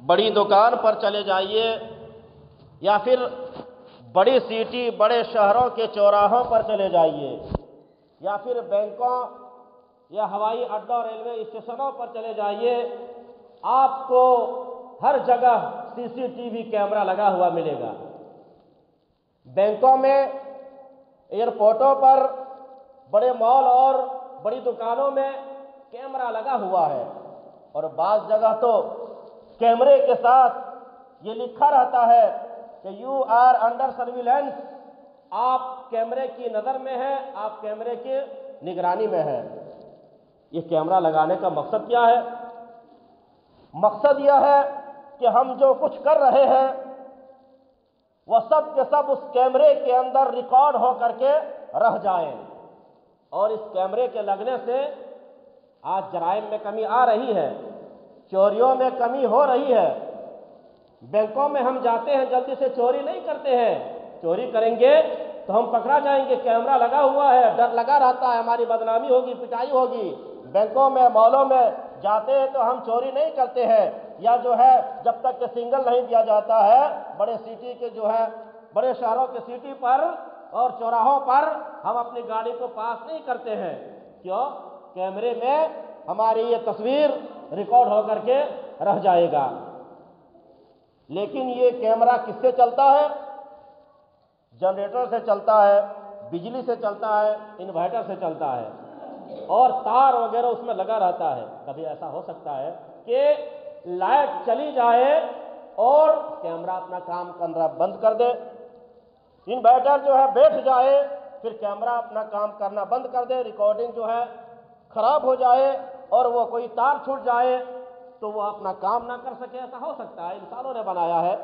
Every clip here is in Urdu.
بڑی دکان پر چلے جائیے یا پھر بڑی سٹی بڑے شہروں کے چوراہوں پر چلے جائیے یا پھر بینکوں یا ہوائی اڈوں ریلوے اسٹیشنوں پر چلے جائیے، آپ کو ہر جگہ سی سی ٹی وی کیمرہ لگا ہوا ملے گا۔ بینکوں میں، ایئرپورٹوں پر، بڑے مال اور بڑی دکانوں میں کیمرہ لگا ہوا ہے، اور بعض جگہ تو کیمرے کے ساتھ یہ لکھا رہتا ہے کہ یو آر انڈر سرویلنس، آپ کیمرے کی نظر میں ہیں، آپ کیمرے کی نگرانی میں ہیں۔ یہ کیمرہ لگانے کا مقصد کیا ہے؟ مقصد یہ ہے کہ ہم جو کچھ کر رہے ہیں وہ سب کے سب اس کیمرے کے اندر ریکارڈ ہو کر کے رہ جائیں، اور اس کیمرے کے لگنے سے آج جرائم میں کمی آ رہی ہے، چوریوں میں کمی ہو رہی ہے۔ بینکوں میں ہم جاتے ہیں، جلدی سے چوری نہیں کرتے ہیں، چوری کریں گے تو ہم پکڑا جائیں گے، کیمرہ لگا ہوا ہے، ڈر لگا رہتا ہے ہماری بدنامی ہوگی، پٹائی ہوگی۔ بینکوں میں، مالوں میں جاتے ہیں تو ہم چوری نہیں کرتے ہیں، یا جو ہے جب تک کہ سنگل نہیں دیا جاتا ہے، بڑے سٹی کے جو ہے بڑے شہروں کے سٹی پر اور چوراہوں پر ہم اپنی گاڑی کو پاس نہیں کرتے ہیں۔ کیوں؟ کیمرے میں ہماری یہ تصویر ریکارڈ ہو کر کے رہ جائے گا۔ لیکن یہ کیمرہ کس سے چلتا ہے؟ جنریٹر سے چلتا ہے، بجلی سے چلتا ہے، انورٹر سے چلتا ہے، اور تار وغیرہ اس میں لگا رہتا ہے۔ کبھی ایسا ہو سکتا ہے کہ لائٹ چلی جائے اور کیمرہ اپنا کام کرنا بند کر دے، انورٹر جو ہے بیٹھ جائے، پھر کیمرہ اپنا کام کرنا بند کر دے، ریکارڈنگ جو ہے خراب ہو جائے، اور وہ کوئی تار چھوٹ جائے تو وہ اپنا کام نہ کر سکے۔ ایسا ہو سکتا ہے، انسانوں نے بنایا ہے۔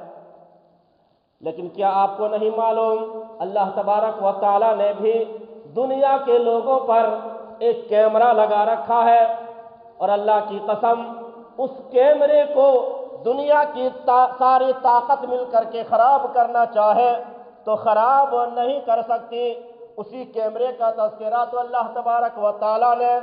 لیکن کیا آپ کو نہیں معلوم اللہ تبارک و تعالیٰ نے بھی دنیا کے لوگوں پر ایک کیمرہ لگا رکھا ہے، اور اللہ کی قسم اس کیمرے کو دنیا کی ساری طاقت مل کر کے خراب کرنا چاہے تو خراب نہیں کر سکتی۔ اسی کیمرے کا تذکرہ تو اللہ تبارک و تعالیٰ نے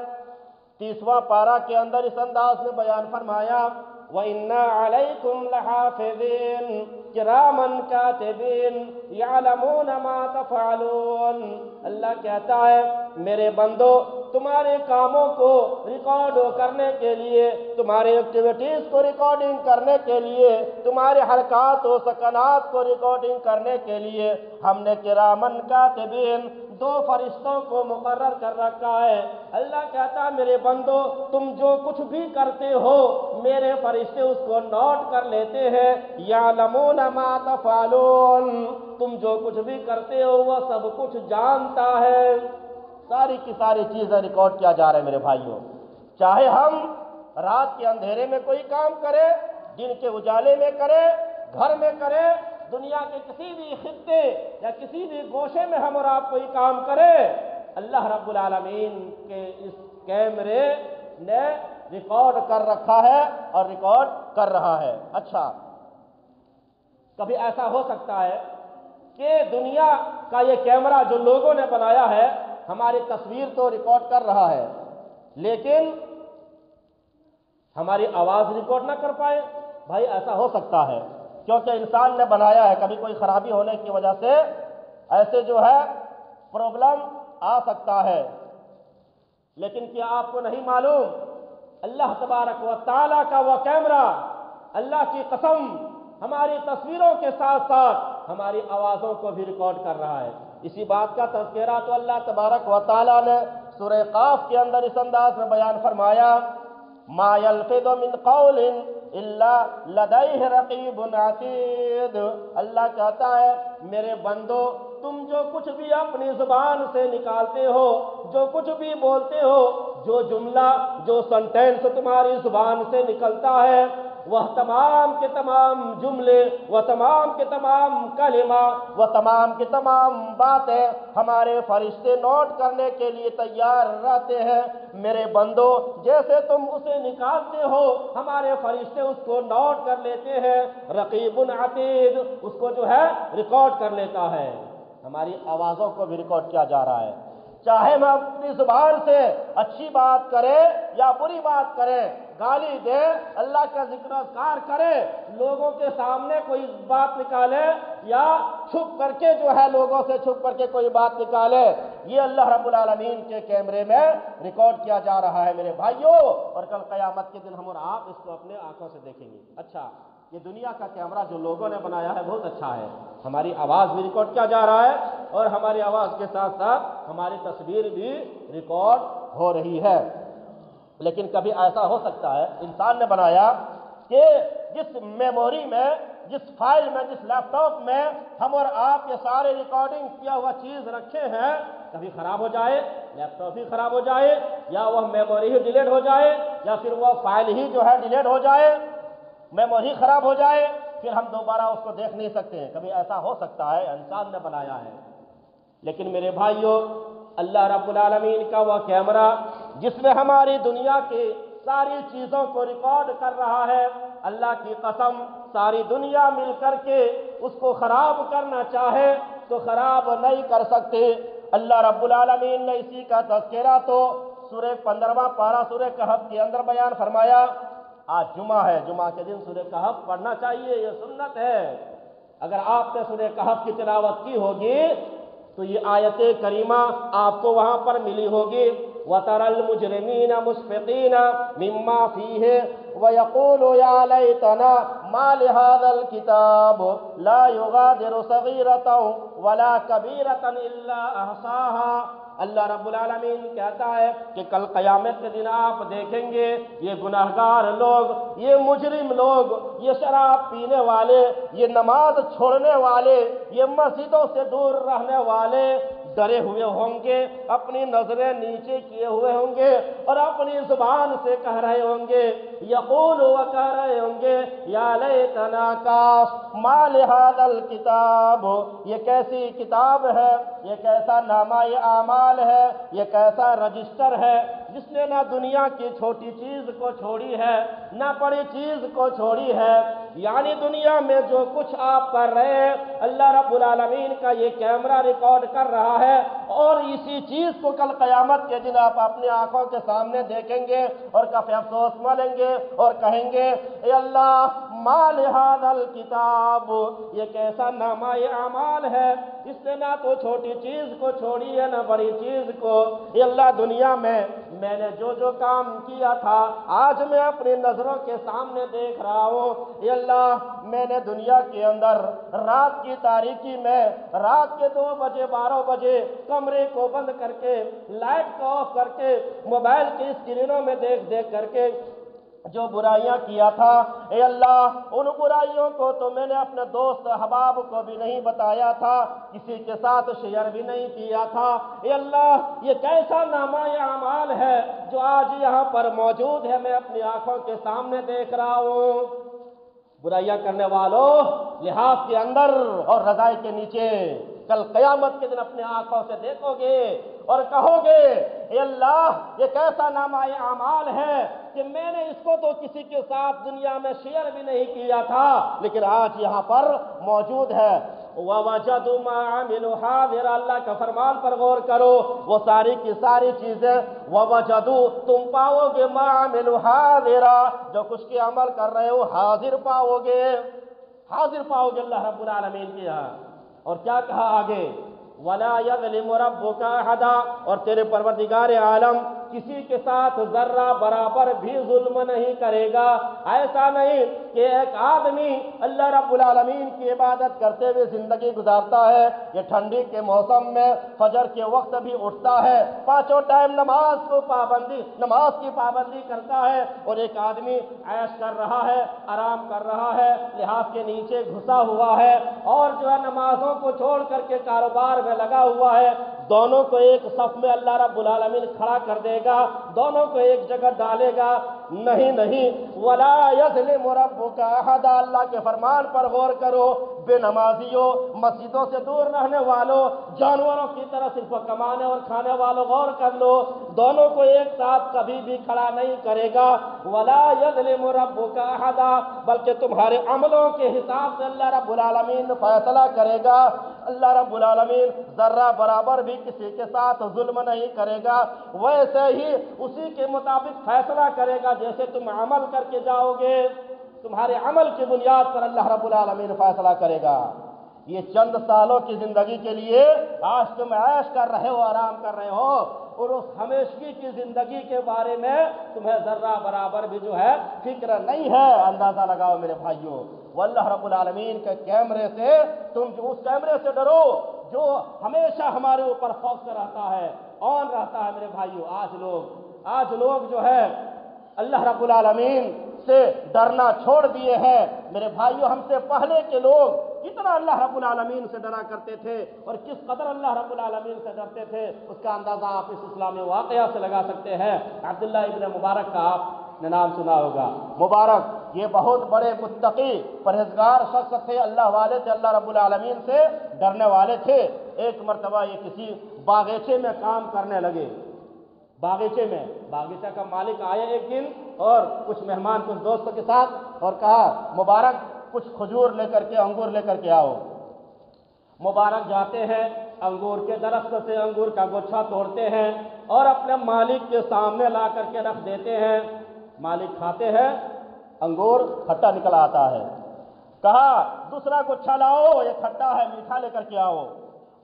30واں پارہ کے اندر اس انداز میں بیان فرمایا، وَإِنَّا عَلَيْكُمْ لَحَافِظِينَ كِرَامًا كَاتِبِينَ يَعْلَمُونَ مَا تَفْعَلُونَ۔ اللہ کہتا ہے میرے بندو، تمہارے کاموں کو ریکارڈ کرنے کے لیے، تمہارے ایکٹیویٹیز کو ریکارڈنگ کرنے کے لیے، تمہارے حرکات و سکنات کو ریکارڈنگ کرنے کے لیے ہم نے کرامن کاتبین 2 فرشتوں کو مقرر کر رکھا ہے۔ اللہ کہتا ہے میرے بندو، تم جو کچھ بھی کرتے ہو میرے فرشتے اس کو نوٹ کر لیتے ہیں۔ یعلمون ما تفعلون، تم جو کچھ بھی کرتے ہو وہ سب کچھ جانتا ہے۔ ساری کی ساری چیزیں ریکارڈ کیا جا رہا ہے میرے بھائیوں۔ چاہے ہم رات کے اندھیرے میں کوئی کام کرے، دن کے اجالے میں کرے، گھر میں کرے، دنیا کے کسی بھی خطے یا کسی بھی گوشے میں ہم اور آپ کوئی کام کرے، اللہ رب العالمین کے اس کیمرے نے ریکارڈ کر رکھا ہے اور ریکارڈ کر رہا ہے۔ اچھا، کبھی ایسا ہو سکتا ہے کہ دنیا کا یہ کیمرہ جو لوگوں نے بنایا ہے ہماری تصویر تو ریکارڈ کر رہا ہے، لیکن ہماری آواز ریکارڈ نہ کر پائے؟ بھائی ایسا ہو سکتا ہے، کیونکہ انسان نے بنایا ہے، کبھی کوئی خرابی ہونے کی وجہ سے ایسے جو ہے پرابلم آ سکتا ہے۔ لیکن کیا آپ کو نہیں معلوم اللہ تبارک و تعالیٰ کا وہ کیمرہ، اللہ کی قسم، ہماری تصویروں کے ساتھ ساتھ ہماری آوازوں کو بھی ریکارڈ کر رہا ہے۔ اسی بات کا تذکرہ تو اللہ تبارک و تعالیٰ نے سورہ قاف کے اندر اس انداز میں بیان فرمایا، ما یلفظ من قول الا لدیہ رقیب عتید۔ اللہ کہتا ہے میرے بندو، تم جو کچھ بھی اپنی زبان سے نکالتے ہو، جو کچھ بھی بولتے ہو، جو جملہ، جو سنٹینس تمہاری زبان سے نکلتا ہے، وہ تمام کے تمام جملے، وہ تمام کے تمام کلمہ، وہ تمام کی تمام باتیں ہمارے فرشتے نوٹ کرنے کے لیے تیار رہتے ہیں۔ میرے بندو، جیسے تم اسے نکالتے ہو ہمارے فرشتے اس کو نوٹ کر لیتے ہیں۔ رقیب عتید، اس کو جو ہے ریکارڈ کر لیتا ہے۔ ہماری آوازوں کو بھی ریکارڈ کیا جا رہا ہے۔ چاہے ہم اپنی زبان سے اچھی بات کریں یا بری بات کریں، گالی دیں، اللہ کا ذکر و اذکار کریں، لوگوں کے سامنے کوئی بات نکالے یا چھپ کر کے جو ہے لوگوں سے چھپ کر کے کوئی بات نکالے، یہ اللہ رب العالمین کے کیمرے میں ریکارڈ کیا جا رہا ہے میرے بھائیوں، اور کل قیامت کے دن ہم اور آپ اس کو اپنے آنکھوں سے دیکھیں گے۔ اچھا، یہ دنیا کا کیمرہ جو لوگوں نے بنایا ہے بہت اچھا ہے، ہماری آواز بھی ریکارڈ کیا جا رہا ہے اور ہماری آواز کے ساتھ ساتھ ہماری تصویر بھی ریکارڈ ہو رہی ہے، لیکن کبھی ایسا ہو سکتا ہے انسان نے بنایا کہ جس میموری میں، جس فائل میں، جس لیپ ٹاپ میں ہم اور آپ یہ سارے ریکارڈنگ کیا ہوا چیز رکھے ہیں، کبھی خراب ہو جائے، لیپ ٹاپ ہی خراب ہو جائے، یا وہ میموری ہی ڈیلیٹ ہو جائے، یا پھر وہ فائل ہی جو ہے ڈیلیٹ ہو جائے، میموری خراب ہو جائے، پھر ہم دوبارہ اس کو دیکھ نہیں سکتے ہیں، کبھی ایسا ہو سکتا ہے، انسان نے بنایا ہے۔ لیکن میرے بھائیوں، اللہ رب العالمین کا وہ کیمرہ جس میں ہماری دنیا کی ساری چیزوں کو ریکارڈ کر رہا ہے، اللہ کی قسم ساری دنیا مل کر کے اس کو خراب کرنا چاہے تو خراب نہیں کر سکتے۔ اللہ رب العالمین نے اسی کا تذکرہ تو سورہ 15واں پارہ سورہ کہف کے اندر بیان فرمایا۔ آج جمعہ ہے، جمعہ کے دن سورہ کہف پڑھنا چاہیے، یہ سنت ہے۔ اگر آپ نے سورہ کہف کی تلاوت کی ہوگی تو یہ آیت کریمہ آپ کو وہاں پر ملی ہوگی، وَتَرَى الْمُجْرِمِينَ مُشْفِقِينَ مِمَّا فِيهِ وَيَقُولُ يَا لَيْتَنَا مَا لِهَذَا الْكِتَابِ لَا يُغَادِرُ صَغِيرَةً وَلَا كَبِيرَةً إِلَّا أَحْصَاهَا۔ اللہ رب العالمین کہتا ہے کہ کل قیامت کے دن آپ دیکھیں گے یہ گناہگار لوگ، یہ مجرم لوگ، یہ شراب پینے والے، یہ نماز چھوڑنے والے، یہ مسجدوں سے دور رہنے والے ڈرے ہوئے ہوں گے، اپنی نظریں نیچے کیے ہوئے ہوں گے اور اپنی زبان سے کہہ رہے ہوں گے، یقول و کہہ رہے ہوں گے، یا لیتنا کاش ما لہذا الکتاب، یہ کیسی کتاب ہے، یہ کیسا نامہ اعمال ہے، یہ کیسا رجسٹر ہے جس نے نہ دنیا کی چھوٹی چیز کو چھوڑی ہے نہ بڑی چیز کو چھوڑی ہے، یعنی دنیا میں جو کچھ آپ کر رہے ہیں اللہ رب العالمین کا یہ کیمرہ ریکارڈ کر رہا ہے، اور اسی چیز کو کل قیامت کے دن آپ اپنی آنکھوں کے سامنے دیکھیں گے اور کافی افسوس ملیں گے اور کہیں گے، اے اللہ ما لہذا الکتاب، یہ کیسا نامہ اعمال ہے، اس نے نہ تو چھوٹی چیز کو چھوڑی ہے نہ بڑی چیز کو۔ اے اللہ دنیا میں نے جو کام کیا تھا آج میں اپنی نظروں کے سامنے دیکھ رہا ہوں۔ اے اللہ میں نے دنیا کے اندر رات کی تاریکی میں رات کے 2 بجے 12 بجے کمرے کو بند کر کے لائٹ کو آف کر کے موبائل کی اسکرینوں میں دیکھ کر کے جو برائیاں کیا تھا، اے اللہ ان برائیوں کو تو میں نے اپنے دوست احباب کو بھی نہیں بتایا تھا، کسی کے ساتھ شیئر بھی نہیں کیا تھا۔ اے اللہ یہ کیسا نامہ اعمال ہے جو آج یہاں پر موجود ہے، میں اپنی آنکھوں کے سامنے دیکھ رہا ہوں۔ برائیاں کرنے والوں لحاظ کے اندر اور رضائی کے نیچے کل قیامت کے دن اپنے آنکھوں سے دیکھو گے اور کہو گے، اے اللہ یہ کیسا نامہ اعمال ہے کہ میں نے اس کو تو کسی کے ساتھ دنیا میں شیئر بھی نہیں کیا تھا لیکن آج یہاں پر موجود ہے۔ وَوَجَدُوا مَا عَمِلُوا حَاضِرًا، اللہ کا فرمان پر غور کرو، وہ ساری کی ساری چیزیں وَوَجَدُوا، تم پاؤ گے مَا عَمِلُوا حَاضِرًا، جو کچھ کی عمل کر رہے ہو حاضر پاؤ گے، حاضر پاؤ گے اللہ رب العالمین کے یہاں۔ اور کیا کہا آگے، وَلَا يَظْلِمُ رَبُّكَ أَحَدًا، اور تیرے پروردگار عالم کسی کے ساتھ ذرہ برابر بھی ظلم نہیں کرے گا۔ ایسا نہیں کہ ایک آدمی اللہ رب العالمین کی عبادت کرتے ہوئے زندگی گزارتا ہے، یہ ٹھنڈی کے موسم میں فجر کے وقت بھی اٹھتا ہے، 5 ٹائم نماز کی پابندی کرتا ہے، اور ایک آدمی عیش کر رہا ہے، آرام کر رہا ہے، لحاف کے نیچے گھسا ہوا ہے اور جو ہے نمازوں کو چھوڑ کر کے کاروبار میں لگا ہوا ہے، دونوں کو ایک صف میں اللہ رب العالمین کھڑا کر دے گا، دونوں کو ایک جگہ ڈالے گا؟ نہیں نہیں، ولا یظلم ربک احد، اللہ کے فرمان پر غور کرو، بے نمازیوں، مسجدوں سے دور رہنے والوں، جانوروں کی طرح صرف کمانے اور کھانے والوں، غور کر لو، دونوں کو ایک ساتھ کبھی بھی کھڑا نہیں کرے گا۔ ولا یظلم ربک احد، بلکہ تمہارے عملوں کے حساب سے اللہ رب العالمین فیصلہ کرے گا۔ اللہ رب العالمین ذرہ برابر بھی کسی کے ساتھ ظلم نہیں کرے گا، ویسے ہی اسی کے مطابق فیصلہ کرے گا جیسے تم عمل کر کے جاؤ گے، تمہارے عمل کی بنیاد پر اللہ رب العالمین فیصلہ کرے گا۔ یہ چند سالوں کی زندگی کے لیے آج تم عیش کر رہے ہو، آرام کر رہے ہو، اور اس ہمیشگی کی زندگی کے بارے میں تمہیں ذرہ برابر بھی جو ہے فکر نہیں ہے۔ اندازہ لگاؤ میرے بھائیوں، واللہ رب العالمین کے کیمرے سے تم جو اس کیمرے سے ڈرو جو ہمیشہ ہمارے اوپر فوکس رہتا ہے، آن رہتا ہے میرے بھائیوں۔ آج لوگ جو ہے اللہ رب العالمین سے ڈرنا چھوڑ دیے ہیں میرے بھائیوں۔ ہم سے پہلے کے لوگ کتنا اللہ رب العالمین سے ڈرا کرتے تھے اور کس قدر اللہ رب العالمین سے ڈرتے تھے، اس کا اندازہ آپ اس اسلامی واقعہ سے لگا سکتے ہیں۔ عبداللہ ابن مبارک کا آپ نے نام سنا ہوگا۔ مبارک یہ بہت بڑے متقی پرہیزگار شخص تھے، اللہ والے تھے، اللہ رب العالمین سے ڈرنے والے تھے۔ ایک مرتبہ یہ کسی باغیچے میں کام کرنے لگے، باغیچہ کا مالک آئے ایک دن اور کچھ مہمان کچھ دوستوں کے ساتھ اور کہا مبارک کچھ کھجور لے کر کے، انگور لے کر کے آؤ۔ مبارک جاتے ہیں، انگور کے درخت سے انگور کا گچھا توڑتے ہیں اور اپنے مالک کے سامنے لا کر کے رکھ دیتے ہیں۔ مالک کھاتے ہیں، انگور کھٹا نکل آتا ہے۔ کہا دوسرا گچھا لاؤ، یہ کھٹا ہے، میٹھا لے کر کے آؤ۔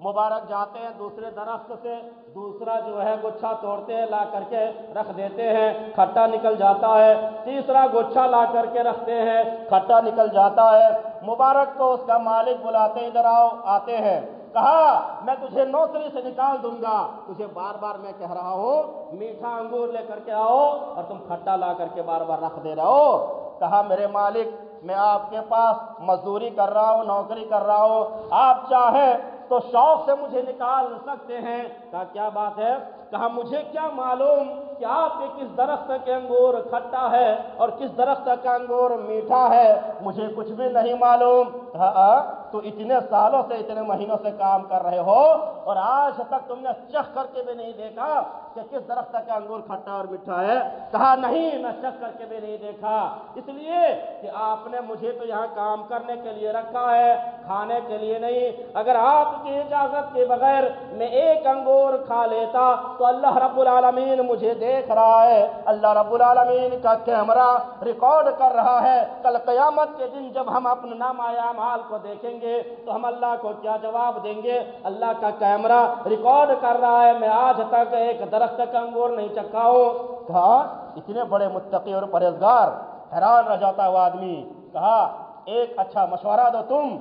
مبارک جاتے ہیں، دوسرے درخت سے دوسرا جو ہے گچھا توڑتے ہیں، لا کر کے رکھ دیتے ہیں، کھٹا نکل جاتا ہے۔ تیسرا گچھا لا کر کے رکھتے ہیں، کھٹا نکل جاتا ہے۔ مبارک کو اس کا مالک بلاتے، ادھر آؤ، آتے ہیں۔ کہا میں تجھے نوکری سے نکال دوں گا، تجھے بار بار میں کہہ رہا ہوں میٹھا انگور لے کر کے آؤ اور تم کھٹا لا کر کے بار بار رکھ دے رہے ہو۔ کہا میرے مالک میں آپ کے پاس مزدوری کر رہا ہوں، نوکری کر رہا ہوں، آپ چاہیں تو شوق سے مجھے نکال سکتے ہیں۔ کہا کیا بات ہے؟ کہا مجھے کیا معلوم کہ آپ کے کس درخت کے انگور کھٹا ہے اور کس درخت کا انگور میٹھا ہے، مجھے کچھ بھی نہیں معلوم۔ کہا تو اتنے سالوں سے، اتنے مہینوں سے کام کر رہے ہو اور آج تک تم نے چکھ کر کے بھی نہیں دیکھا کہ کس درخت کا انگور کھٹا اور میٹھا ہے؟ کہا نہیں، میں چکھ کر کے بھی نہیں دیکھا، اس لیے کہ آپ نے مجھے تو یہاں کام کرنے کے لیے رکھا ہے، کھانے کے لیے نہیں۔ اگر آپ کی اجازت کے بغیر میں ایک انگور کھا لیتا تو اللہ رب العالمین مجھے دیکھ رہا ہے، اللہ رب العالمین کا کیمرہ ریکارڈ کر رہا ہے۔ کل قیامت کے دن جب ہم اپنے نامہ اعمال کو دیکھیں گے تو ہم اللہ کو کیا جواب دیں گے؟ اللہ کا کیمرہ ریکارڈ کر رہا ہے، میں آج تک ایک درخت کا انگور نہیں چکھا ہوں۔ کہا اتنے بڑے متقی اور پرہیزگار، حیران رہ جاتا ہے وہ آدمی۔ کہا ایک اچھا مشورہ دو تم۔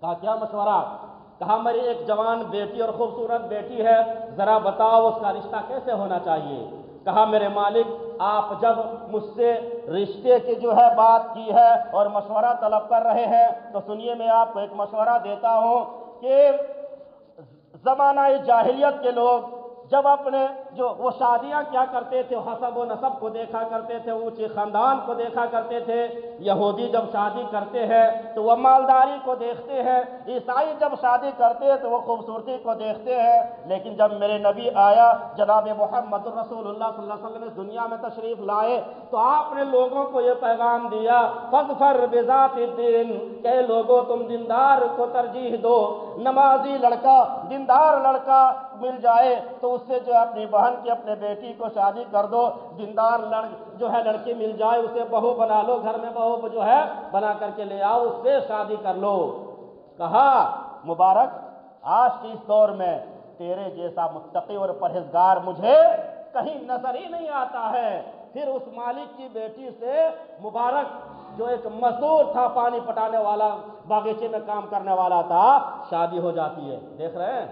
کہا کیا مشورہ؟ کہا میری ایک جوان بیٹی اور خوبصورت بیٹی ہے، ذرا بتاؤ اس کا رشتہ کیسے ہونا چاہیے؟ کہا میرے مالک آپ جب مجھ سے رشتے کی جو ہے بات کی ہے اور مشورہ طلب کر رہے ہیں تو سنیے میں آپ کو ایک مشورہ دیتا ہوں کہ زمانہ جاہلیت کے لوگ جب اپنے جو وہ شادیاں کیا کرتے تھے، حسب و نسب کو دیکھا کرتے تھے، اونچے خاندان کو دیکھا کرتے تھے۔ یہودی جب شادی کرتے ہیں تو وہ مالداری کو دیکھتے ہیں، عیسائی جب شادی کرتے ہیں تو وہ خوبصورتی کو دیکھتے ہیں۔ لیکن جب میرے نبی آیا جناب محمد رسول اللہ صلی اللہ علیہ وسلم اس دنیا میں تشریف لائے تو آپ نے لوگوں کو یہ پیغام دیا فاظفر بذات الدین، کہ لوگوں تم دیندار کو ترجیح دو، نمازی لڑکا، دیندار لڑکا مل جائے تو اس سے جو ہے اپنی بہن کی، اپنے بیٹی کو شادی کر دو، دیندار جو ہے لڑکی مل جائے اسے بہو بنا لو، گھر میں بہو جو ہے بنا کر کے لے آؤ، اس سے شادی کر لو۔ کہا مبارک آج کے اس دور میں تیرے جیسا متقی اور پرہیزگار مجھے کہیں نظر ہی نہیں آتا ہے۔ پھر اس مالک کی بیٹی سے مبارک جو ایک مزدور تھا، پانی پٹانے والا، باغیچے میں کام کرنے والا تھا، شادی ہو جاتی ہے۔ دیکھ رہے ہیں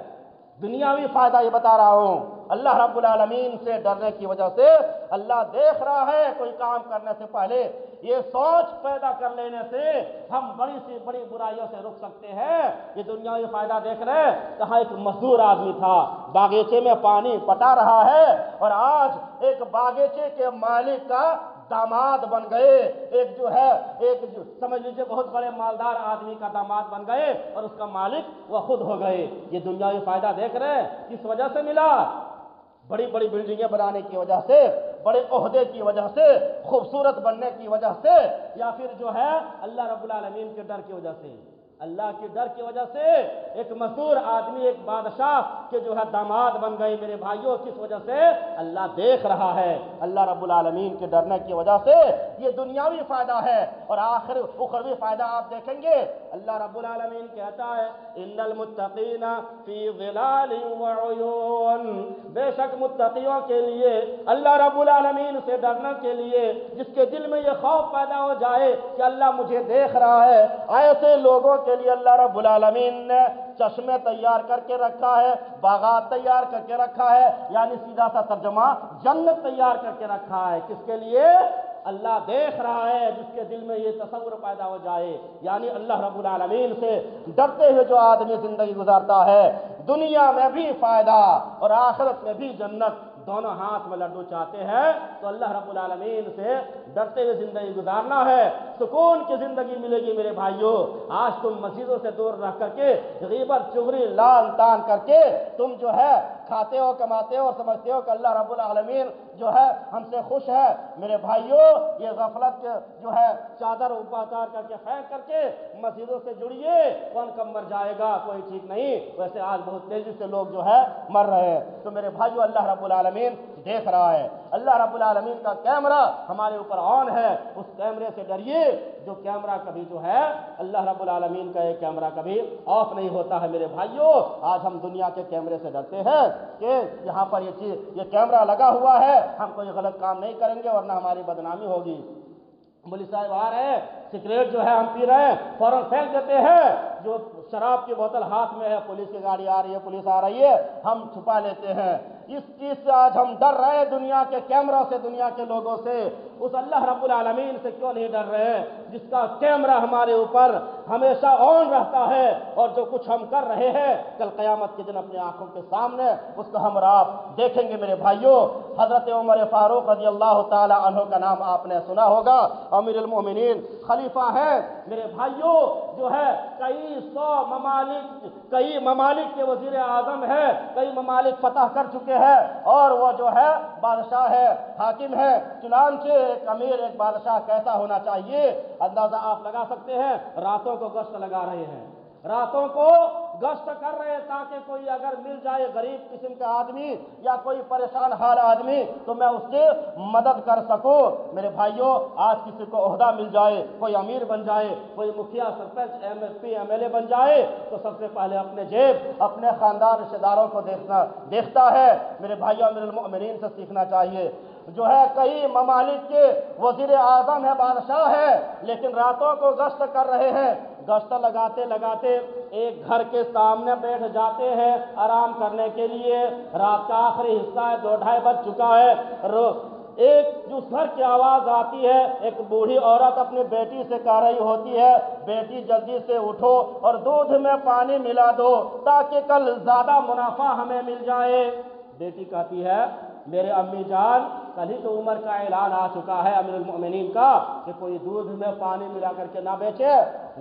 دنیاوی فائدہ یہ بتا رہا ہوں، اللہ رب العالمین سے ڈرنے کی وجہ سے اللہ دیکھ رہا ہے، کوئی کام کرنے سے پہلے یہ سوچ پیدا کر لینے سے ہم بڑی سی بڑی برائیوں سے رک سکتے ہیں۔ یہ دنیاوی فائدہ دیکھ رہے ہیں، کہاں ایک مزدور آدمی تھا، باغیچے میں پانی پٹا رہا ہے، اور آج ایک باغیچے کے مالک کا داماد بن گئے، ایک جو سمجھ لیجئے بہت بڑے مالدار آدمی کا داماد بن گئے، اور اس کا مالک وہ خود ہو گئے۔ یہ دنیاوی فائدہ دیکھ رہے ہیں، کس وجہ سے ملا؟ بڑی بڑی بلڈنگیں بنانے کی وجہ سے، بڑے عہدے کی وجہ سے، خوبصورت بننے کی وجہ سے، یا پھر جو ہے اللہ رب العالمین کے ڈر کی وجہ سے؟ اللہ کے ڈر کی وجہ سے ایک مزدور آدمی ایک بادشاہ کے جو ہے داماد بن گئے میرے بھائیوں، کس وجہ سے؟ اللہ دیکھ رہا ہے، اللہ رب العالمین کے ڈرنے کی وجہ سے۔ یہ دنیاوی فائدہ ہے، اور اخروی فائدہ آپ دیکھیں گے، اللہ رب العالمین کہتا ہے ان المتقین فی ظلال وعیون، بے شک متقیوں کے لیے، اللہ رب العالمین سے ڈرنے کے لیے، جس کے دل میں یہ خوف پیدا ہو جائے کہ اللہ مجھے دیکھ رہا ہے، ایسے لوگوں کے لیے اللہ رب العالمین نے چشمے تیار کر کے رکھا ہے، باغات تیار کر کے رکھا ہے، یعنی سیدھا سا ترجمہ جنت تیار کر کے رکھا ہے۔ کس کے لیے؟ اللہ دیکھ رہا ہے، جس کے دل میں یہ تصور پیدا ہو جائے، یعنی اللہ رب العالمین سے ڈرتے ہوئے جو آدمی زندگی گزارتا ہے، دنیا میں بھی فائدہ اور آخرت میں بھی جنت، دونوں ہاتھ میں لڈو چاہتے ہیں تو اللہ رب العالمین سے ڈرتے ہوئے زندگی گزارنا ہے، سکون کی زندگی ملے گی میرے بھائیوں۔ آج تم مسجدوں سے دور رہ کر کے، غیبت چغلی لعن طعن کر کے تم جو ہے کھاتے ہو، کماتے ہو اور سمجھتے ہو کہ اللہ رب العالمین جو ہے ہم سے خوش ہے۔ میرے بھائیوں، یہ غفلت جو ہے چادر اتار کر کے پھینک کر کے مسجدوں سے جڑیے، کون کب مر جائے گا کوئی ٹھیک نہیں، ویسے آج بہت تیزی سے لوگ جو ہے مر رہے ہیں۔ تو میرے بھائیوں، اللہ رب العالمین دیکھ رہا ہے، اللہ رب العالمین کا کیمرہ ہمارے اوپر آن ہے، اس کیمرے سے ڈریے، جو کیمرہ کبھی جو ہے اللہ رب العالمین کا یہ کیمرہ کبھی آف نہیں ہوتا ہے۔ میرے بھائیوں، آج ہم دنیا کے کیمرے سے ڈرتے ہیں کہ یہاں پر یہ کیمرہ لگا ہوا ہے، ہم کوئی غلط کام نہیں کریں گے ورنہ ہماری بدنامی ہوگی۔ مولوی صاحب آ رہے ہیں، سگریٹ جو ہے ہم پی رہے ہیں، فوراً پھینک دیتے ہیں، جو شراب کی بوتل ہاتھ میں ہے، پولیس کی گاڑی آ رہی ہے، پولیس آ رہی ہے، ہم چھپا لیتے ہیں۔ اس چیز سے آج ہم ڈر رہے ہیں، دنیا کے کیمروں سے، دنیا کے لوگوں سے، اس اللہ رب العالمین سے کیوں نہیں ڈر رہے ہیں جس کا کیمرہ ہمارے اوپر ہمیشہ آن رہتا ہے، اور جو کچھ ہم کر رہے ہیں کل قیامت کے دن اپنی آنکھوں کے سامنے اس کو ہم اور آپ دیکھیں گے۔ میرے بھائیوں، حضرت عمر فاروق رضی اللہ تعالی عنہ کا نام آپ نے سنا ہوگا، امیر المومنین خلیفہ ہے۔ میرے بھائیوں، جو ہے کئی ممالک کے وزیر اعظم ہے، کئی ممالک فتح کر چکے ہیں، اور وہ جو ہے بادشاہ ہے، حاکم ہے۔ چنانچہ ایک امیر، ایک بادشاہ کیسا ہونا چاہیے، اندازہ آپ لگا سکتے ہیں۔ راتوں کو گشت لگا رہے ہیں، راتوں کو گشت کر رہے ہیں تاکہ کوئی اگر مل جائے غریب قسم کا آدمی یا کوئی پریشان حال آدمی تو میں اس کی مدد کر سکوں۔ میرے بھائیوں، آج کسی کو عہدہ مل جائے، کوئی امیر بن جائے، کوئی مکھیا، سرپنچ، ایم ایل اے بن جائے تو سب سے پہلے اپنے جیب، اپنے خاندان، رشتہ داروں کو دیکھتا ہے۔ میرے بھائیوں، امیر المؤمنین سے سیکھنا چاہیے۔ جو ہے کئی ممالک کے وزیر اعظم ہے، بادشاہ ہے، لیکن راتوں کو گشت کر رہے ہیں۔ گشت لگاتے لگاتے ایک گھر کے سامنے بیٹھ جاتے ہیں آرام کرنے کے لیے۔ رات کا آخری حصہ ہے، 2-2:30 بج چکا ہے۔ ایک جو گھر کی آواز آتی ہے، ایک بوڑھی عورت اپنی بیٹی سے کہہ رہی ہوتی ہے، بیٹی جلدی سے اٹھو اور دودھ میں پانی ملا دو تاکہ کل زیادہ منافع ہمیں مل جائے۔ بیٹی کہتی ہے، میرے امی جان، کل ہی تو عمر کا اعلان آ چکا ہے امیر المؤمنین کا کہ کوئی دودھ میں پانی ملا کر کے نہ بیچے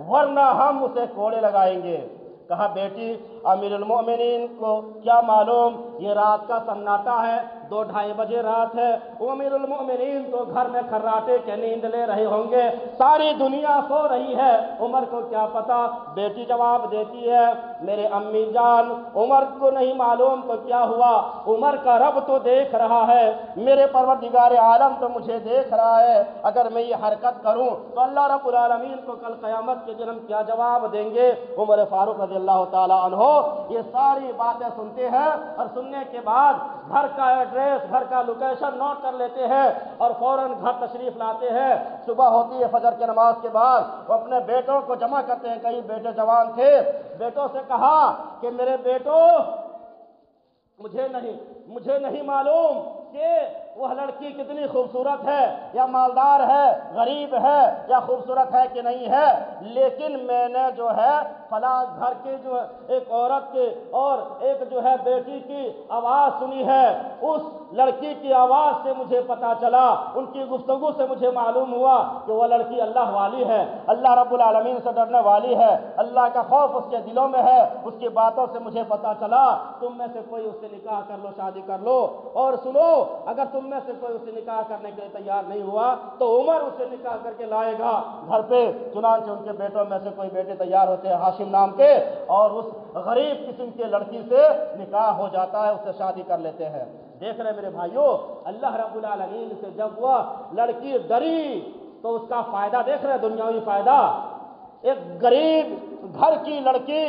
ورنہ ہم اسے کوڑے لگائیں گے۔ کہا، بیٹی، امیر المؤمنین کو کیا معلوم، یہ رات کا سناٹا ہے، 2-2:30 بجے رات ہے، وہ امیر المؤمنین تو گھر میں کھراٹے کے نیند لے رہے ہوں گے، ساری دنیا سو رہی ہے، عمر کو کیا پتا۔ بیٹی جواب دیتی ہے، میرے امی جان، عمر کو نہیں معلوم تو کیا ہوا، عمر کا رب تو دیکھ رہا ہے، میرے پروردگار عالم تو مجھے دیکھ رہا ہے، اگر میں یہ حرکت کروں تو اللہ رب العالمین کو کل قیامت کے دن ہم کیا جواب دیں گے۔ عمر فاروق رضی اللہ تعالیٰ عنہ یہ ساری باتیں سنتے ہیں، اور سننے کے بعد گھر کا ایڈریس، گھر کا لوکیشن نوٹ کر لیتے ہیں اور فوراً گھر تشریف لاتے ہیں۔ صبح ہوتی ہے، فجر کی نماز کے بعد وہ اپنے بیٹوں کو جمع کرتے ہیں، کئی بیٹے جوان تھے، بیٹوں سے کہا کہ میرے بیٹوں، مجھے نہیں معلوم کہ وہ لڑکی کتنی خوبصورت ہے یا مالدار ہے، غریب ہے یا خوبصورت ہے کہ نہیں ہے، لیکن میں نے جو ہے فلاں گھر کی جو ایک عورت کی اور ایک جو ہے بیٹی کی آواز سنی ہے، اس لڑکی کی آواز سے مجھے پتا چلا، ان کی گفتگو سے مجھے معلوم ہوا کہ وہ لڑکی اللہ والی ہے، اللہ رب العالمین سے ڈرنے والی ہے، اللہ کا خوف اس کے دلوں میں ہے، اس کی باتوں سے مجھے پتا چلا۔ تم میں سے کوئی اس سے نکاح کر لو، شادی کر لو، اور سنو اگر تم میں سے کوئی اس سے نکاح کرنے کے لیے تیار نہیں ہوا تو عمر اس سے نکاح کر کے لائے گا گھر پہ۔ چنانچہ ان کے بیٹوں میں سے کوئی بیٹے تیار ہوتے ہیں ہاشم نام کے، اور اس غریب قسم کے لڑکی سے نکاح ہو جاتا ہے، اس سے شادی کر لیتے ہیں۔ دیکھ رہے میرے بھائیوں، اللہ رب العالمین سے جب وہ لڑکی ڈری تو اس کا فائدہ دیکھ رہے، دنیاوی فائدہ۔ ایک غریب گھر کی لڑکی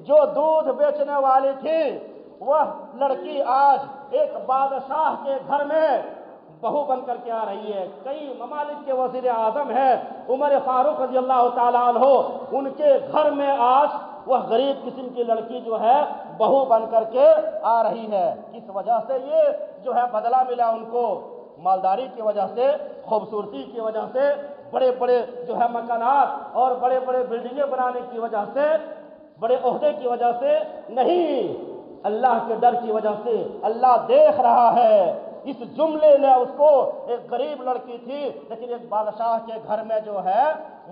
جو دودھ بیچنے والی تھی، وہ لڑکی آج ایک بادشاہ کے گھر میں بہو بن کر کے آ رہی ہے۔ کئی ممالک کے وزیر اعظم ہیں، عمر فاروق رضی اللہ تعالیٰ عنہ، ان کے گھر میں آج وہ غریب قسم کی لڑکی جو ہے بہو بن کر کے آ رہی ہے۔ کس وجہ سے یہ جو ہے بدلہ ملا ان کو؟ مالداری کی وجہ سے، خوبصورتی کی وجہ سے، بڑے بڑے جو ہے مکانات اور بڑے بڑے بلڈنگیں بنانے کی وجہ سے، بڑے عہدے کی وجہ سے نہیں، اللہ کے ڈر کی وجہ سے۔ اللہ دیکھ رہا ہے، اس جملے نے اس کو، ایک غریب لڑکی تھی لیکن ایک بادشاہ کے گھر میں جو ہے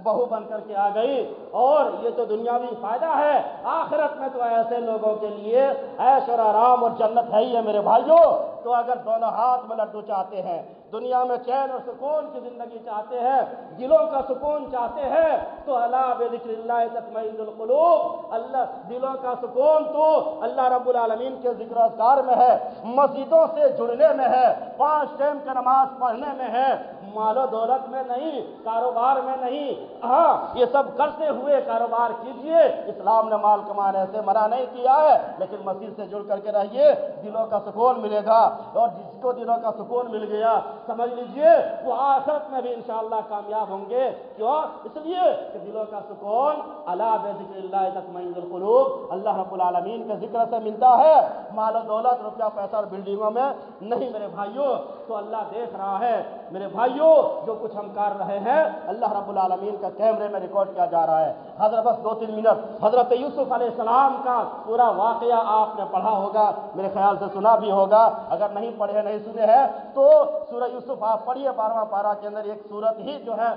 بہو بن کر کے آ گئی، اور یہ تو دنیاوی فائدہ ہے، آخرت میں تو ایسے لوگوں کے لیے عیش اور آرام اور جنت ہے ہی ہے میرے بھائیوں۔ تو اگر دونوں ہاتھ میں لڈو چاہتے ہیں، دنیا میں چین اور سکون کی زندگی چاہتے ہیں، دلوں کا سکون چاہتے ہیں، تو الا بذکر اللہ تطمئن القلوب، اللہ دلوں کا سکون تو اللہ رب العالمین کے ذکر و اذکار میں ہے، مسجدوں سے جڑنے میں ہے، 5 ٹائم کی نماز پڑھنے میں ہے، مال و دولت میں نہیں، کاروبار میں نہیں۔ ہاں یہ سب کرتے ہوئے کاروبار کیجئے، اسلام نے مال کمانے سے منع نہیں کیا ہے، لیکن مسجد سے جڑ کر کے رہیے، دلوں کا سکون ملے گا، اور جس کو دلوں کا سکون مل گیا سمجھ لیجئے وہ آخرت میں بھی انشاءاللہ کامیاب ہوں گے۔ کیوں؟ اس لیے کہ دلوں کا سکون الا بذکر اللہ تطمئن القلوب، اللہ رب العالمین کے ذکر سے ملتا ہے، مال و دولت، روپیہ پیسہ اور بلڈنگوں میں نہیں میرے بھائیوں۔ تو اللہ دیکھ رہا ہے میرے بھائیوں، جو کچھ ہم کر رہے ہیں اللہ رب العالمین کا کیمرے میں ریکارڈ کیا جا رہا ہے۔ حضرت بس 2-3 منٹ حضرت یوسف علیہ السلام کا پورا واقعہ آپ نے پڑھا ہوگا، میرے خیال سے سنا بھی ہوگا، اگر نہیں پڑھے نہیں سنے ہیں تو سورہ یوسف آپ پڑھیے، 12واں پارہ کے اندر ایک سورت ہی جو ہے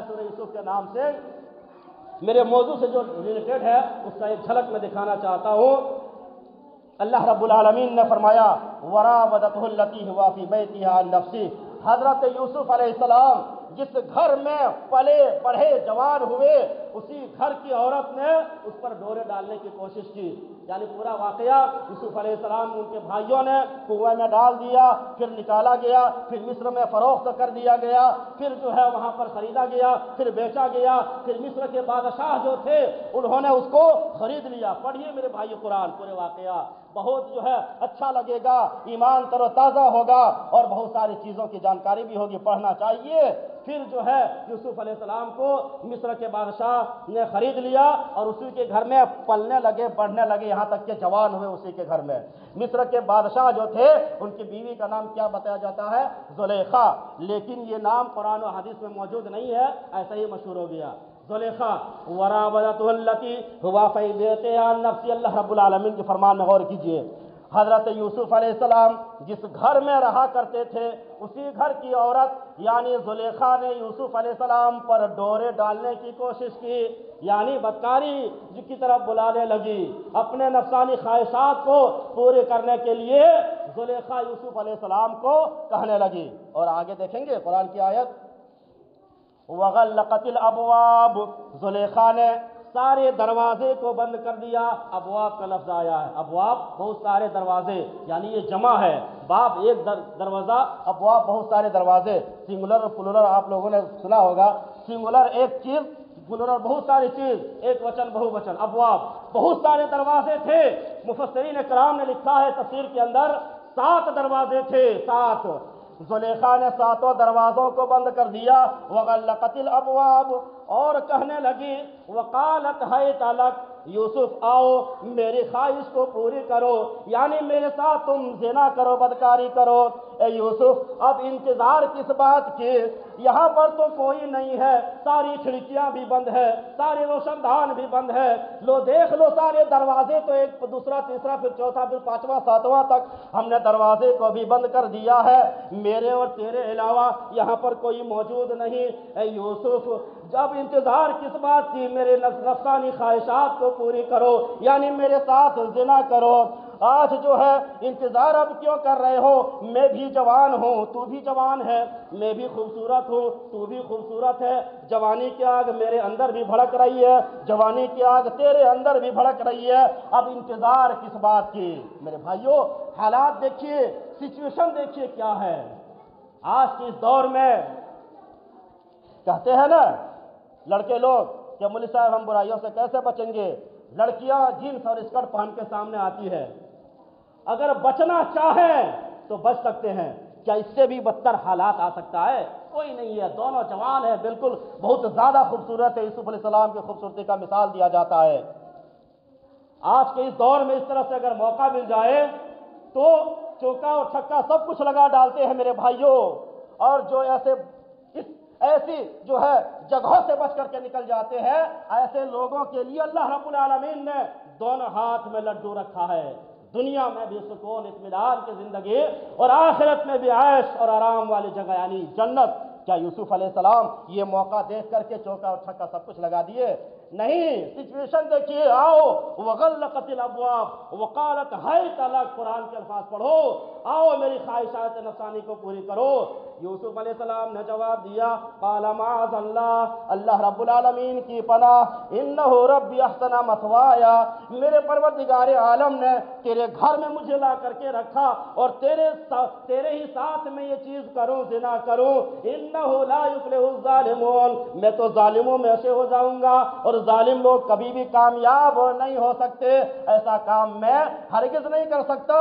سورہ یوسف کے نام سے، میرے موضوع سے جو ریلیٹڈ ہے اس کا ایک جھلک میں دکھانا چاہتا ہوں۔ اللہ رب العالمین نے فرمایا وراودته التي هو في بيتها عن نفسه، حضرت یوسف علیہ السلام جس گھر میں پلے بڑھے جوان ہوئے، اسی گھر کی عورت نے اس پر ڈورے ڈالنے کی کوشش کی۔ یعنی پورا واقعہ یوسف علیہ السلام ان کے بھائیوں نے کنویں میں ڈال دیا، پھر نکالا گیا، پھر مصر میں فروخت کر دیا گیا، پھر جو ہے وہاں پر خریدا گیا، پھر بیچا گیا، پھر مصر کے بادشاہ جو تھے انہوں نے اس کو خرید لیا۔ پڑھیے میرے بھائی قرآن، پورے واقعہ بہت جو ہے اچھا لگے گا، ایمان تر و تازہ ہوگا، اور بہت ساری چیزوں کی جانکاری بھی ہوگی، پڑھنا چاہیے۔ پھر جو ہے یوسف علیہ السلام کو مصر کے بادشاہ نے خرید لیا اور اسی کے گھر میں پلنے لگے، بڑھنے لگے، یہاں تک کہ جوان ہوئے اسی کے گھر میں۔ مصر کے بادشاہ جو تھے ان کی بیوی کا نام کیا بتایا جاتا ہے؟ زلیخا، لیکن یہ نام قرآن و حدیث میں موجود نہیں ہے، ایسا ہی مشہور ہو گیا زلیخا۔ وراودته التي هو في بيتها عن نفسه، اللہ رب العالمین کے فرمان میں غور کیجئے۔ حضرت یوسف علیہ السلام جس گھر میں رہا کرتے تھے اسی گھر کی عورت یعنی زلیخا نے یوسف علیہ السلام پر ڈورے ڈالنے کی کوشش کی، یعنی بدکاری کی طرف بلانے لگی، اپنے نفسانی خواہشات کو پورے کرنے کے لیے زلیخا یوسف علیہ السلام کو کہنے لگی۔ اور آگے دیکھیں گے قرآن کی آیت، وغلقت الابواب، زلیخا نے سارے دروازے کو بند کر دیا۔ ابواب کا لفظ آیا ہے، ابواب بہت سارے دروازے، یعنی یہ جمع ہے، باب ایک دروازہ، ابواب بہت سارے دروازے، سنگولر اور پلورل آپ لوگوں نے سنا ہوگا، سنگولر ایک چیز، پلورل بہت ساری چیز، ایک وچن بہو وچن، ابواب بہت سارے دروازے تھے۔ مفسرین کرام نے لکھا ہے تفسیر کے اندر 7 دروازے تھے، 7۔ زلیخا نے 7 دروازوں کو بند کر دیا۔ وغلقت الابواب، اور کہنے لگی وقالت حیت لک، یوسف آؤ میری خواہش کو پوری کرو، یعنی میرے ساتھ تم زنا کرو، بدکاری کرو۔ اے یوسف اب انتظار کس بات کی؟ یہاں پر تو کوئی نہیں ہے، ساری کھڑکیاں بھی بند ہے، سارے روشن دان بھی بند ہے، لو دیکھ لو سارے دروازے تو ایک دوسرا تیسرا پھر چوتھا پھر پانچواں ساتواں تک ہم نے دروازے کو بھی بند کر دیا ہے، میرے اور تیرے علاوہ یہاں پر کوئی موجود نہیں۔ اے یوسف جب انتظار کس بات کی؟ میرے نفسانی خواہشات کو پوری کرو، یعنی میرے ساتھ زنا کرو۔ آج جو ہے انتظار اب کیوں کر رہے ہو؟ میں بھی جوان ہوں، تو بھی جوان ہے، میں بھی خوبصورت ہوں، تو بھی خوبصورت ہے، جوانی کی آگ میرے اندر بھی بھڑک رہی ہے، جوانی کی آگ تیرے اندر بھی بھڑک رہی ہے، اب انتظار کس بات کی؟ میرے بھائیوں حالات دیکھیے، سچویشن دیکھیے کیا ہے آج کے اس دور میں۔ کہتے ہیں نا لڑکے لوگ کہ مولوی صاحب ہم برائیوں سے کیسے بچیں گے؟ لڑکیاں جینس اور اسکرٹ پہن کے سامنے آتی ہے، اگر بچنا چاہیں تو بچ سکتے ہیں، کیا اس سے بھی بدتر حالات آ سکتا ہے؟ کوئی نہیں ہے، دونوں جوان ہیں، بالکل بہت زیادہ خوبصورت ہے، یوسف علیہ السلام کی خوبصورتی کا مثال دیا جاتا ہے۔ آج کے اس دور میں اس طرح سے اگر موقع مل جائے تو چوکا اور چھکا سب کچھ لگا ڈالتے ہیں میرے بھائیوں، اور جو ایسی جو ہے جگہوں سے بچ کر کے نکل جاتے ہیں، ایسے لوگوں کے لیے اللہ رب العالمین نے دونوں ہاتھ میں لڈو رکھا ہے، دنیا میں بھی سکون اطمینان کی زندگی اور آخرت میں بھی عیش اور آرام والی جگہ یعنی جنت۔ کیا یوسف علیہ السلام یہ موقع دیکھ کر کے چوکا اور چھکا سب کچھ لگا دیے؟ نہیں، سچویشن دیکھیے، آؤ وغلقت الابواب وقالت حیت لک، قرآن کے الفاظ پڑھو، آؤ میری خواہشات نفسانی کو پوری کرو۔ یوسف علیہ السلام نے جواب دیا، قال معاذ اللہ، اللہ رب العالمین کی پناہ، انہ ربی احسن مثوایا، میرے پروردگار عالم نے تیرے گھر میں مجھے لا کر کے رکھا اور تیرے ہی ساتھ میں یہ چیز کروں، زنا کروں، انہ لا یفلح الظالمون، میں تو ظالموں میں سے ہو جاؤں گا اور ظالم لوگ کبھی بھی کامیاب نہیں ہو سکتے، ایسا کام میں ہرگز نہیں کر سکتا،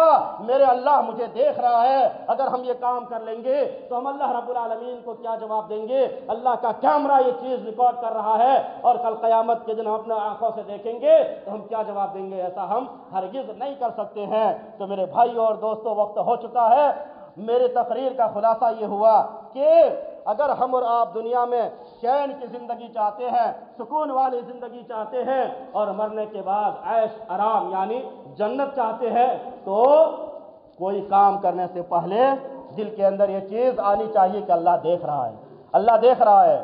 میرے اللہ مجھے دیکھ رہا ہے، اگر ہم یہ کام کر لیں گے تو ہم اللہ رب العالمین کو کیا جواب دیں گے؟ اللہ کا کیمرہ یہ چیز ریکارڈ کر رہا ہے اور کل قیامت کے دن ہم اپنے آنکھوں سے دیکھیں گے تو ہم کیا جواب دیں گے؟ ایسا ہم ہرگز نہیں کر سکتے ہیں۔ تو میرے بھائیو اور دوستو وقت ہو چکا ہے، میرے تقریر کا خلاصہ یہ ہوا کہ اگر ہم اور آپ دنیا میں چین کی زندگی چاہتے ہیں، سکون والی زندگی چاہتے ہیں اور مرنے کے بعد عیش آرام یعنی جنت چاہتے ہیں، تو کوئی کام کرنے سے پہلے دل کے اندر یہ چیز آنی چاہیے کہ اللہ دیکھ رہا ہے، اللہ دیکھ رہا ہے۔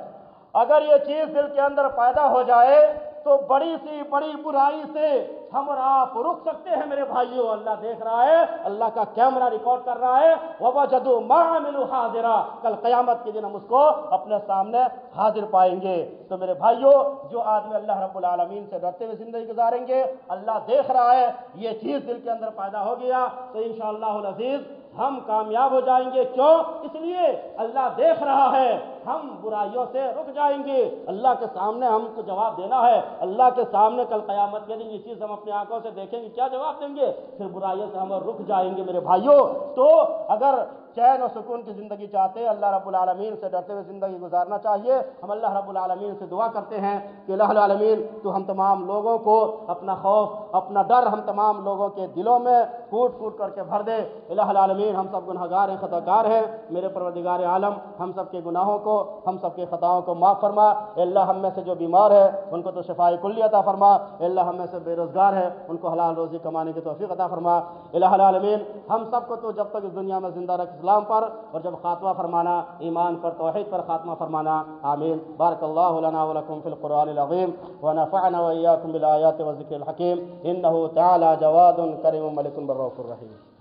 اگر یہ چیز دل کے اندر پیدا ہو جائے تو بڑی سی بڑی برائی سے ہم اور آپ رک سکتے ہیں میرے بھائیوں، اللہ دیکھ رہا ہے، اللہ کا کیمرہ ریکارڈ کر رہا ہے، وَوَجَدُوا مَا عَمِلُوا حَاضِرًا، کل قیامت کے دن ہم اس کو اپنے سامنے حاضر پائیں گے۔ تو میرے بھائیوں جو آدمی اللہ رب العالمین سے ڈرتے ہوئے زندگی گزاریں گے، اللہ دیکھ رہا ہے، یہ چیز دل کے اندر پیدا ہو گیا تو انشاءاللہ العزیز ہم کامیاب ہو جائیں گے۔ کیوں؟ اس لیے اللہ دیکھ رہا ہے، ہم برائیوں سے رک جائیں گے، اللہ کے سامنے ہم کو جواب دینا ہے، اللہ کے سامنے کل قیامت کے دن یہ چیز ہم اپنی آنکھوں سے دیکھیں گے، کیا جواب دیں گے؟ پھر برائیوں سے ہم رک جائیں گے میرے بھائیوں۔ تو اگر چین و سکون کی زندگی چاہتے ہیں، اللہ رب العالمین سے ڈرتے ہوئے زندگی گزارنا چاہیے، ہم اللہ رب العالمین سے دعا کرتے ہیں کہ الہ العالمین تو ہم تمام لوگوں کو اپنا خوف اپنا ڈر ہم تمام لوگوں کے دلوں میں پھوٹ پھوٹ کر کے بھر دے۔ الہ العالمین ہم سب گنہگار ہیں، خطا کار ہیں، میرے پروردگار عالم ہم سب کے گناہوں کو ہم سب کے خطاؤں کو معاف فرما۔ اے اللہ ہم میں سے جو بیمار ہے ان کو تو شفائے کلی عطا فرما، اے اللہ ہم میں سے بے روزگار ہے ان کو حلال روزی کمانے کی توفیق عطا فرما۔ الہ العالمین ہم سب کو تو جب تک اس دنیا میں زندہ رکھ اسلام پر، اور جب خاتمہ فرمانا ایمان پر توحید پر خاتمہ فرمانا، آمین۔ بارک اللہ لنا ولکم فی القرآن العظیم ونفعنا وإیاکم بالآیات والذکر الحکیم، انہ تعالی جواد کریم ملک بر رؤوف الرحیم۔